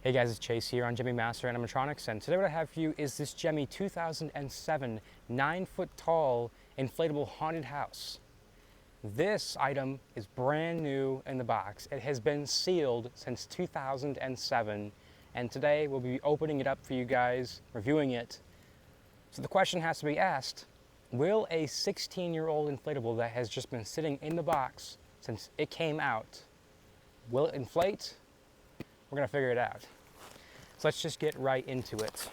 Hey guys, it's Chase here on Gemmy Master Animatronics, and today what I have for you is this Gemmy 2007 9-foot tall inflatable haunted house. This item is brand new in the box. It has been sealed since 2007, and today we'll be opening it up for you guys, reviewing it. So the question has to be asked, will a 16-year-old inflatable that has just been sitting in the box since it came out, will it inflate? We're gonna figure it out. So let's just get right into it.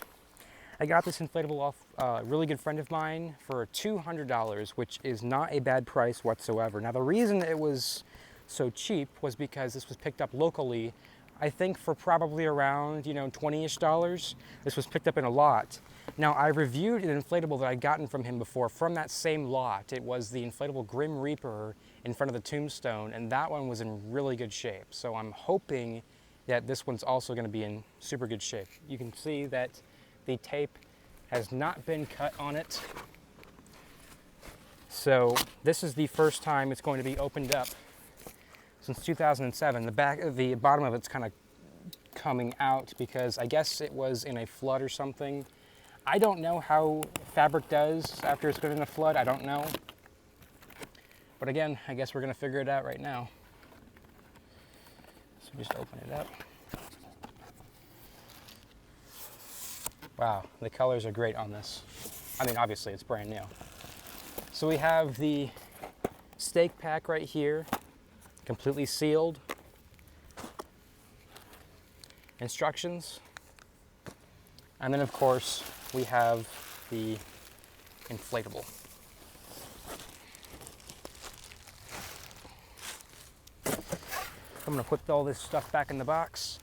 I got this inflatable off a really good friend of mine for $200, which is not a bad price whatsoever. Now the reason it was so cheap was because this was picked up locally, I think for probably around, $20-ish. This was picked up in a lot. Now I reviewed an inflatable that I'd gotten from him before from that same lot. It was the inflatable Grim Reaper in front of the tombstone, and that one was in really good shape. So I'm hoping that this one's also going to be in super good shape. You can see that the tape has not been cut on it. So this is the first time it's going to be opened up since 2007. The bottom of it's kind of coming out because I guess it was in a flood or something. I don't know how fabric does after it's been in a flood. I don't know. But again, I guess we're going to figure it out right now. So just open it up. Wow, the colors are great on this. I mean, obviously it's brand new. So we have the stake pack right here, completely sealed. Instructions. And then of course, we have the inflatable. I'm gonna put all this stuff back in the box.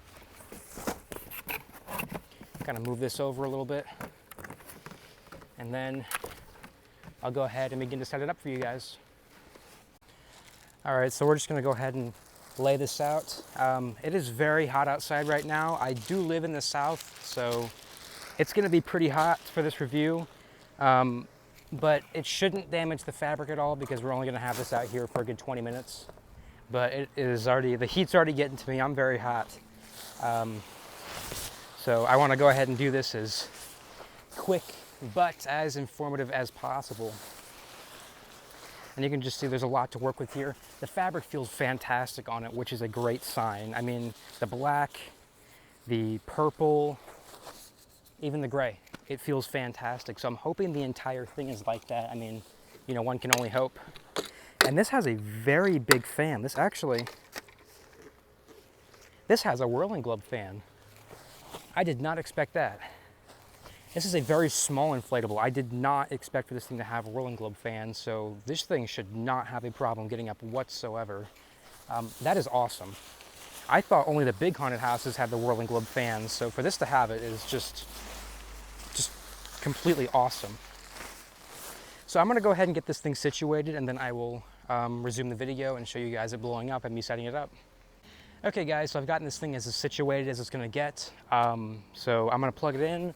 Kind of move this over a little bit. And then I'll go ahead and begin to set it up for you guys. All right, so we're just gonna go ahead and lay this out. It is very hot outside right now. I do live in the South, so it's gonna be pretty hot for this review. But it shouldn't damage the fabric at all because we're only gonna have this out here for a good 20 minutes. But it is already, the heat's already getting to me. I'm very hot. So I want to go ahead and do this as quick but as informative as possible. And you can just see there's a lot to work with here. The fabric feels fantastic on it, which is a great sign. I mean, the black, the purple, even the gray, it feels fantastic. So I'm hoping the entire thing is like that. I mean, one can only hope. And this has a very big fan. This has a whirling globe fan. I did not expect that. This is a very small inflatable. I did not expect for this thing to have a whirling globe fan, so this thing should not have a problem getting up whatsoever. That is awesome. I thought only the big haunted houses had the whirling globe fans, so for this to have it is just completely awesome. So I'm gonna go ahead and get this thing situated, and then I will resume the video and show you guys it blowing up and me setting it up. Okay guys, so I've gotten this thing as situated as it's gonna get. So I'm gonna plug it in,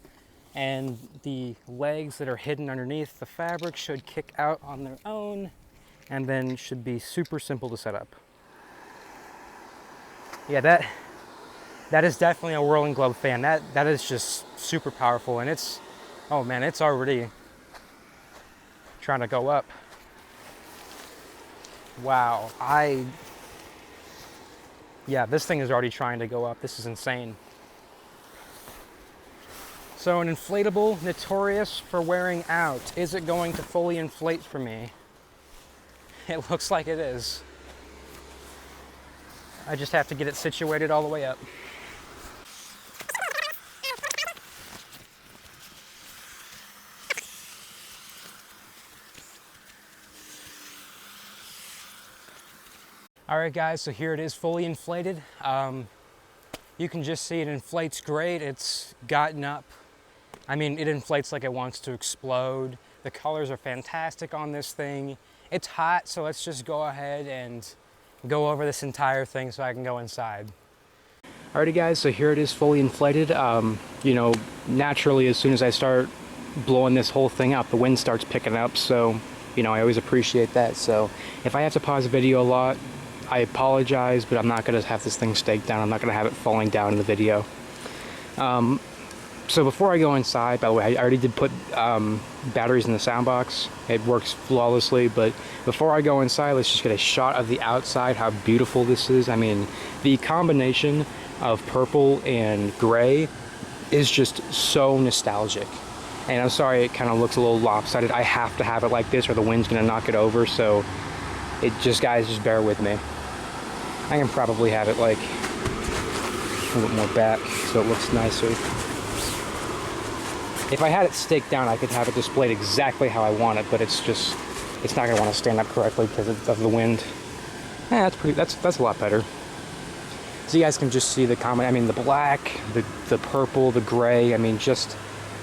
and the legs that are hidden underneath the fabric should kick out on their own, and then should be super simple to set up. Yeah, that is definitely a whirling globe fan. That is just super powerful, and oh man, it's already trying to go up. Wow, yeah, this thing is already trying to go up. This is insane. So an inflatable notorious for wearing out. Is it going to fully inflate for me? It looks like it is. I just have to get it situated all the way up. All right guys, so here it is fully inflated. You can just see it inflates great. It's gotten up. I mean, it inflates like it wants to explode. The colors are fantastic on this thing. It's hot, so let's just go ahead and go over this entire thing so I can go inside. Alrighty guys, so here it is fully inflated. Naturally, as soon as I start blowing this whole thing up, the wind starts picking up, so I always appreciate that. So if I have to pause the video a lot, I apologize, but I'm not going to have this thing staked down. I'm not going to have it falling down in the video. So before I go inside, by the way, I already did put batteries in the sound box. It works flawlessly, but before I go inside, let's just get a shot of the outside, how beautiful this is. I mean, the combination of purple and gray is just so nostalgic. And I'm sorry it kind of looks a little lopsided. I have to have it like this or the wind's gonna knock it over, so guys, just bear with me. I can probably have it like a little bit more back so it looks nicer. If I had it staked down, I could have it displayed exactly how I want it, but it's not gonna want to stand up correctly because of the wind. That's a lot better. So you guys can just see the comment. I mean, the black, the purple, the gray. I mean, just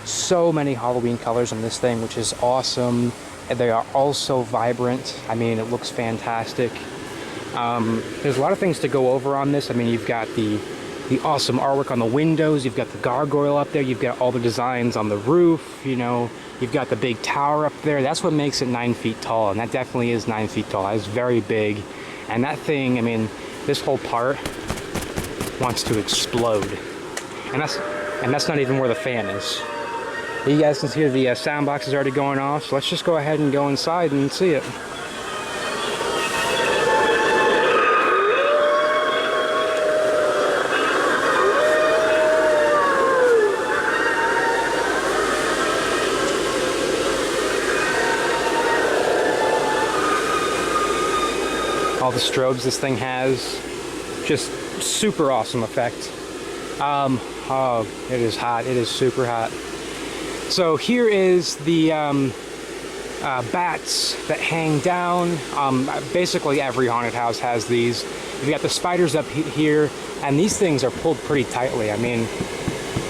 so many Halloween colors on this thing, which is awesome. And they are all so vibrant. I mean, it looks fantastic. There's a lot of things to go over on this. I mean, you've got the awesome artwork on the windows, you've got the gargoyle up there, you've got all the designs on the roof, you know, you've got the big tower up there. That's what makes it 9 feet tall, and that definitely is 9 feet tall. It's very big, and that thing, I mean, this whole part wants to explode, and that's not even where the fan is. You guys can see the sound box is already going off, so let's just go ahead and go inside and see it. All the strobes this thing has, just super awesome effect. Oh, it is hot. It is super hot. So here is the bats that hang down. Basically every haunted house has these. You've got the spiders up here, and these things are pulled pretty tightly. I mean,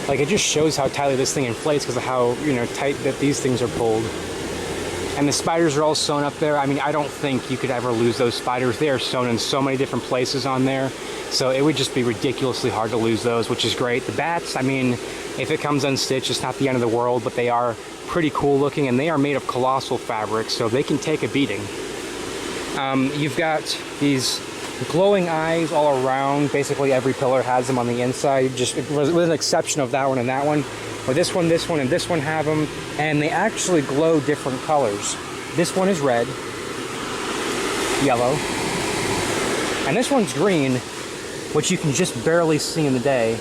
like, it just shows how tightly this thing inflates because of how, you know, tight that these things are pulled. And the spiders are all sewn up there. I mean, I don't think you could ever lose those spiders. They are sewn in so many different places on there. So it would just be ridiculously hard to lose those, which is great. The bats, I mean, if it comes unstitched, it's not the end of the world, but they are pretty cool looking, and they are made of colossal fabric, so they can take a beating. You've got these glowing eyes all around. Basically every pillar has them on the inside, just with an exception of that one and that one. But this one, and this one have them, and they actually glow different colors. This one is red, yellow, and this one's green, which you can just barely see in the day.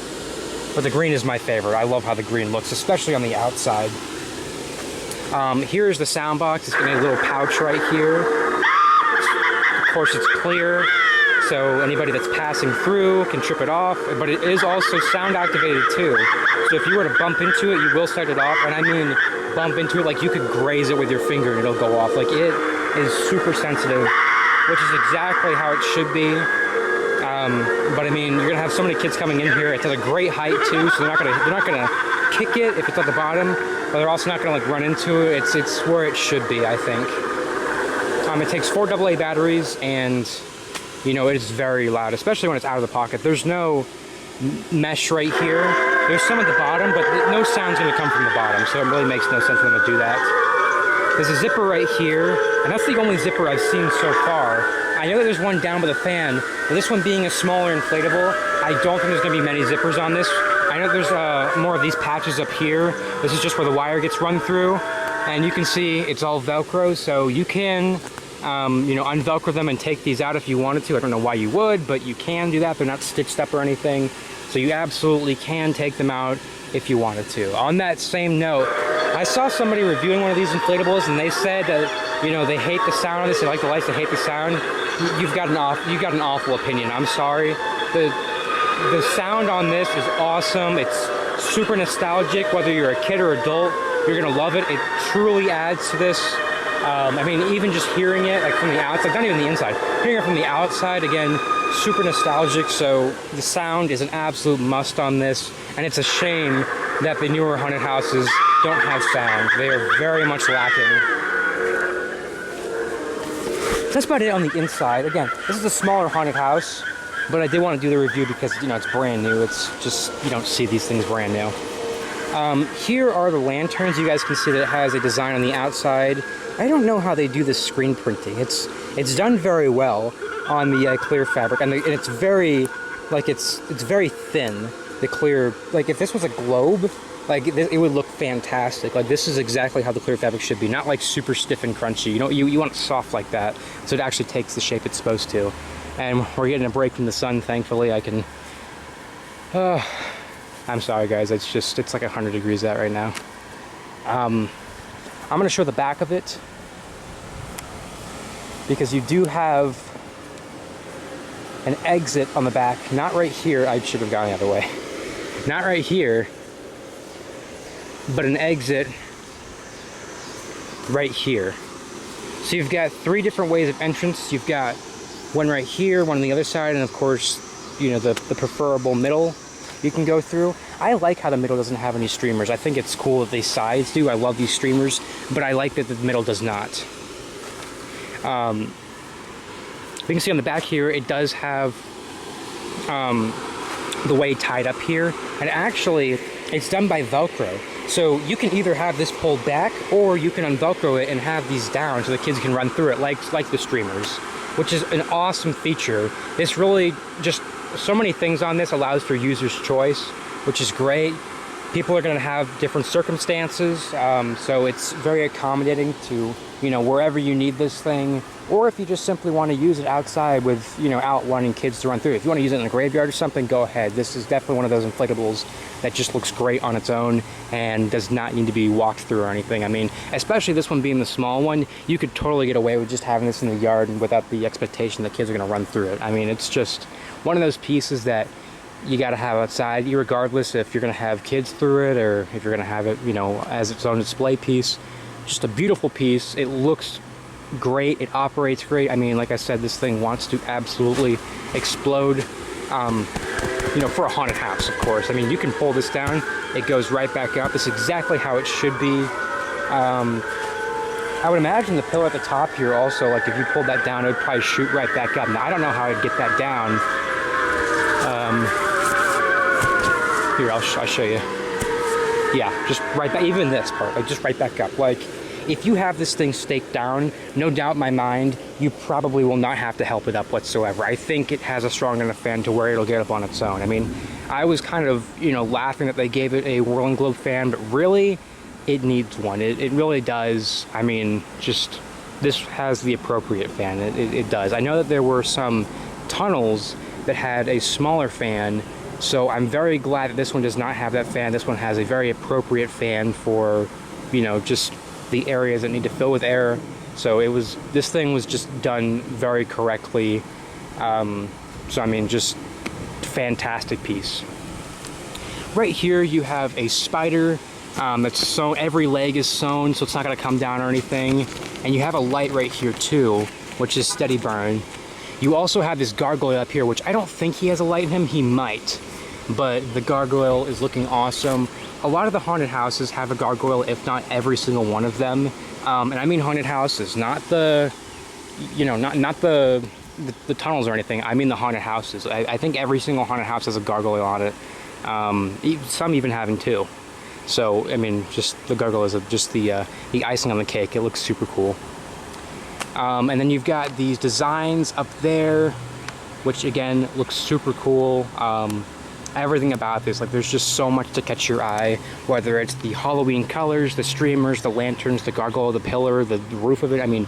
But the green is my favorite. I love how the green looks, especially on the outside. Here's the sound box. It's got a little pouch right here. Of course, it's clear, so anybody that's passing through can trip it off, but it is also sound activated too. So if you were to bump into it, you will set it off, and I mean bump into it like you could graze it with your finger and it'll go off. Like, it is super sensitive, which is exactly how it should be. But I mean, you're gonna have so many kids coming in here. It's at a great height too, so they're not gonna kick it if it's at the bottom, but they're also not gonna like run into it. It's where it should be, I think. It takes 4 AA batteries, and you know, it is very loud, especially when it's out of the pocket. There's no mesh right here. There's some at the bottom, but no sound's gonna come from the bottom, so it really makes no sense for them to do that. There's a zipper right here, and that's the only zipper I've seen so far. I know that there's one down by the fan, but this one being a smaller inflatable, I don't think there's gonna be many zippers on this. I know there's more of these patches up here. This is just where the wire gets run through, and you can see it's all Velcro, so you can you know, unvelcro them and take these out if you wanted to. I don't know why you would, but you can do that. They're not stitched up or anything, so you absolutely can take them out if you wanted to. On that same note, I saw somebody reviewing one of these inflatables, and they said that, you know, they hate the sound of this. They like the lights, they hate the sound. You've got an awful opinion. I'm sorry. The sound on this is awesome. It's super nostalgic. Whether you're a kid or adult, you're gonna love it. It truly adds to this. I mean, even just hearing it, like, from the outside, not even the inside, hearing it from the outside, again, super nostalgic. So the sound is an absolute must on this, and it's a shame that the newer haunted houses don't have sound. They are very much lacking. That's about it on the inside. Again, this is a smaller haunted house, but I did want to do the review because, you know, it's brand new. It's just, you don't see these things brand new. Here are the lanterns. You guys can see that it has a design on the outside. I don't know how they do this screen printing. It's done very well on the clear fabric, and it's very, like, it's very thin. the clear, like if this was a globe, like it would look fantastic. Like this is exactly how the clear fabric should be, not like super stiff and crunchy. You know, you want it soft like that, so it actually takes the shape it's supposed to. And we're getting a break from the sun, thankfully. I can, I'm sorry guys, it's like 100 degrees out right now. I'm gonna show the back of it, because you do have an exit on the back, not right here, I should have gone the other way. Not right here, but an exit right here. So you've got 3 different ways of entrance. You've got one right here, one on the other side, and of course, you know, the preferable middle you can go through. I like how the middle doesn't have any streamers. I think it's cool that the sides do. I love these streamers, but I like that the middle does not. You can see on the back here, it does have the way tied up here, and actually it's done by Velcro. So you can either have this pulled back, or you can unvelcro it and have these down so the kids can run through it like the streamers, which is an awesome feature. This really just, so many things on this allows for user's choice, which is great. People are going to have different circumstances, so it's very accommodating to, you know, wherever you need this thing, or if you just simply want to use it outside with, you know, out wanting kids to run through. If you want to use it in a graveyard or something, go ahead. This is definitely one of those inflatables that just looks great on its own and does not need to be walked through or anything. I mean, especially this one being the small one, you could totally get away with just having this in the yard and without the expectation that kids are going to run through it. I mean, it's just one of those pieces that you got to have outside, regardless if you're going to have kids through it or if you're going to have it, you know, as its own display piece. Just a beautiful piece. It looks great. It operates great. I mean, like I said, this thing wants to absolutely explode, you know, for a haunted house, of course. I mean, you can pull this down. It goes right back up. This is exactly how it should be. I would imagine the pillar at the top here also, like if you pulled that down, it would probably shoot right back up. Now, I don't know how I'd get that down. Here, I'll show you. Yeah, just right back, even this part, like just right back up. Like, if you have this thing staked down, no doubt in my mind, you probably will not have to help it up whatsoever. I think it has a strong enough fan to where it'll get up on its own. I mean, I was kind of, you know, laughing that they gave it a whirling globe fan, but really, it needs one. It really does. I mean, just, this has the appropriate fan. It does. I know that there were some tunnels that had a smaller fan, so I'm very glad that this one does not have that fan. This one has a very appropriate fan for, you know, just the areas that need to fill with air. So this thing was just done very correctly. So I mean, just fantastic piece. Right here you have a spider that's sewn, every leg is sewn, so it's not gonna come down or anything. And you have a light right here too, which is steady burn. You also have this gargoyle up here, which I don't think he has a light in him. He might, but the gargoyle is looking awesome. A lot of the haunted houses have a gargoyle, if not every single one of them. And I mean haunted houses, not the, you know, not the tunnels or anything. I mean the haunted houses. I think every single haunted house has a gargoyle on it. Some even having 2. So I mean, just the gargoyle is just the icing on the cake. It looks super cool. And then you've got these designs up there, which again looks super cool. Everything about this, like, there's just so much to catch your eye, whether it's the Halloween colors, the streamers, the lanterns, the gargoyle, the pillar, the roof of it. I mean,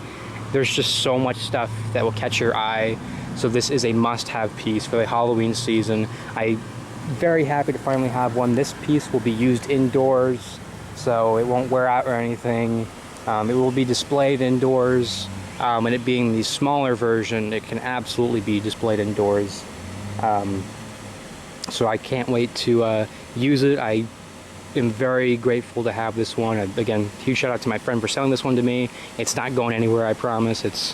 there's just so much stuff that will catch your eye. So this is a must-have piece for the Halloween season. I'm very happy to finally have one. This piece will be used indoors, so it won't wear out or anything. It will be displayed indoors, and it being the smaller version, it can absolutely be displayed indoors. So I can't wait to use it. I am very grateful to have this one. Again, huge shout out to my friend for selling this one to me. It's not going anywhere, I promise. It's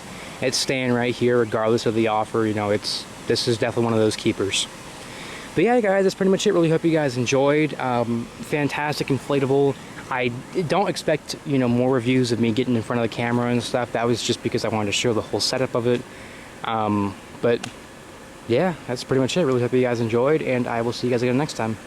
staying right here regardless of the offer. You know, this is definitely one of those keepers. But yeah, guys, that's pretty much it. Really hope you guys enjoyed. Fantastic inflatable. I don't expect, you know, more reviews of me getting in front of the camera and stuff. That was just because I wanted to show the whole setup of it. But yeah, that's pretty much it. Really hope you guys enjoyed, and I will see you guys again next time.